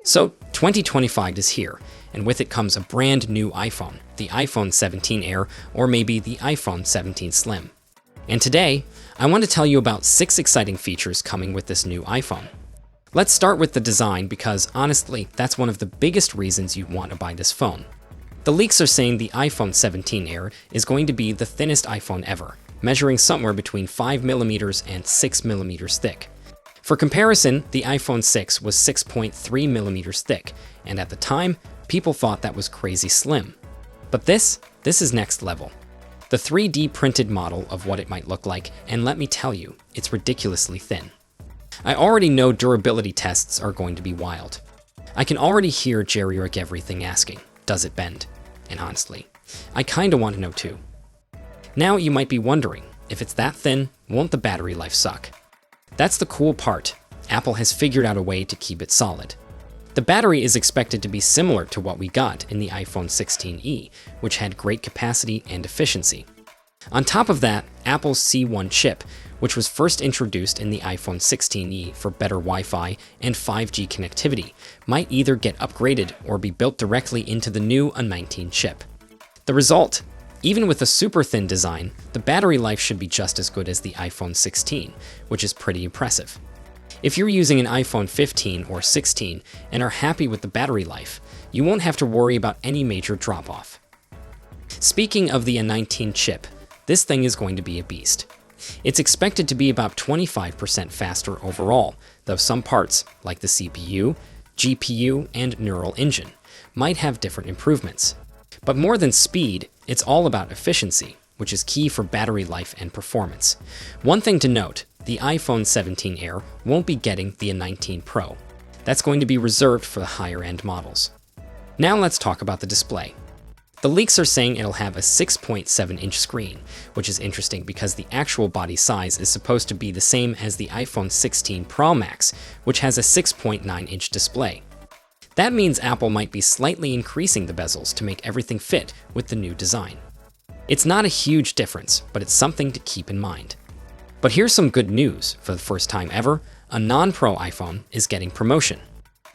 So 2025 is here, and with it comes a brand new iPhone, the iPhone 17 Air, or maybe the iPhone 17 Slim. And today, I want to tell you about 6 exciting features coming with this new iPhone. Let's start with the design because honestly, that's one of the biggest reasons you'd want to buy this phone. The leaks are saying the iPhone 17 Air is going to be the thinnest iPhone ever, measuring somewhere between 5mm and 6mm thick. For comparison, the iPhone 6 was 6.3mm thick, and at the time, people thought that was crazy slim. But this is next level. The 3D printed model of what it might look like, and let me tell you, it's ridiculously thin. I already know durability tests are going to be wild. I can already hear Jerry or Everything asking, does it bend? And honestly, I kinda want to know too. Now you might be wondering, if it's that thin, won't the battery life suck? That's the cool part. Apple has figured out a way to keep it solid. The battery is expected to be similar to what we got in the iPhone 16e, which had great capacity and efficiency. On top of that, Apple's C1 chip, which was first introduced in the iPhone 16e for better Wi-Fi and 5G connectivity, might either get upgraded or be built directly into the new A19 chip. The result? Even with a super thin design, the battery life should be just as good as the iPhone 16, which is pretty impressive. If you're using an iPhone 15 or 16 and are happy with the battery life, you won't have to worry about any major drop-off. Speaking of the A19 chip, this thing is going to be a beast. It's expected to be about 25% faster overall, though some parts, like the CPU, GPU, and neural engine, might have different improvements. But more than speed, it's all about efficiency, which is key for battery life and performance. One thing to note, the iPhone 17 Air won't be getting the A19 Pro. That's going to be reserved for the higher-end models. Now let's talk about the display. The leaks are saying it'll have a 6.7-inch screen, which is interesting because the actual body size is supposed to be the same as the iPhone 16 Pro Max, which has a 6.9-inch display. That means Apple might be slightly increasing the bezels to make everything fit with the new design. It's not a huge difference, but it's something to keep in mind. But here's some good news. For the first time ever, a non-Pro iPhone is getting promotion.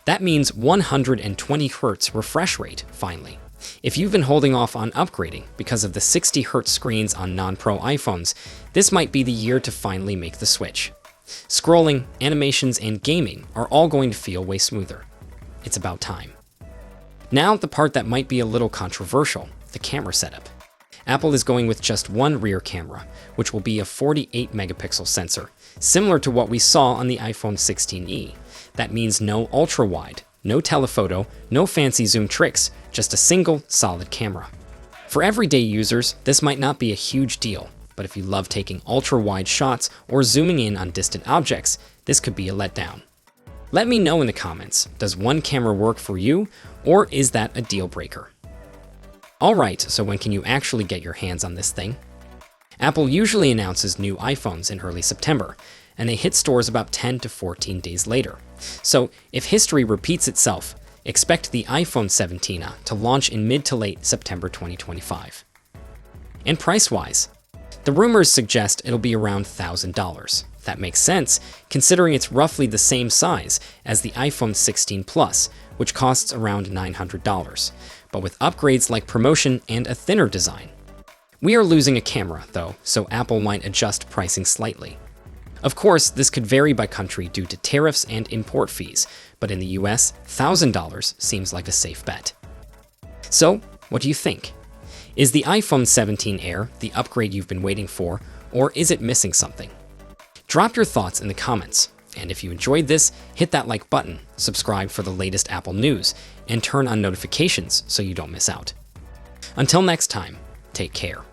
That means 120Hz refresh rate, finally. If you've been holding off on upgrading because of the 60Hz screens on non-Pro iPhones, this might be the year to finally make the switch. Scrolling, animations, and gaming are all going to feel way smoother. It's about time. Now, the part that might be a little controversial, the camera setup. Apple is going with just one rear camera, which will be a 48-megapixel sensor, similar to what we saw on the iPhone 16e. That means no ultra-wide, no telephoto, no fancy zoom tricks, just a single, solid camera. For everyday users, this might not be a huge deal, but if you love taking ultra-wide shots or zooming in on distant objects, this could be a letdown. Let me know in the comments, does one camera work for you, or is that a deal breaker? Alright, so when can you actually get your hands on this thing? Apple usually announces new iPhones in early September, and they hit stores about 10 to 14 days later. So, if history repeats itself, expect the iPhone 17 to launch in mid to late September 2025. And price-wise, the rumors suggest it'll be around $1,000. That makes sense, considering it's roughly the same size as the iPhone 16 Plus, which costs around $900, but with upgrades like promotion and a thinner design. We are losing a camera, though, so Apple might adjust pricing slightly. Of course, this could vary by country due to tariffs and import fees, but in the US, $1,000 seems like a safe bet. So, what do you think? Is the iPhone 17 Air the upgrade you've been waiting for, or is it missing something? Drop your thoughts in the comments, and if you enjoyed this, hit that like button, subscribe for the latest Apple news, and turn on notifications so you don't miss out. Until next time, take care.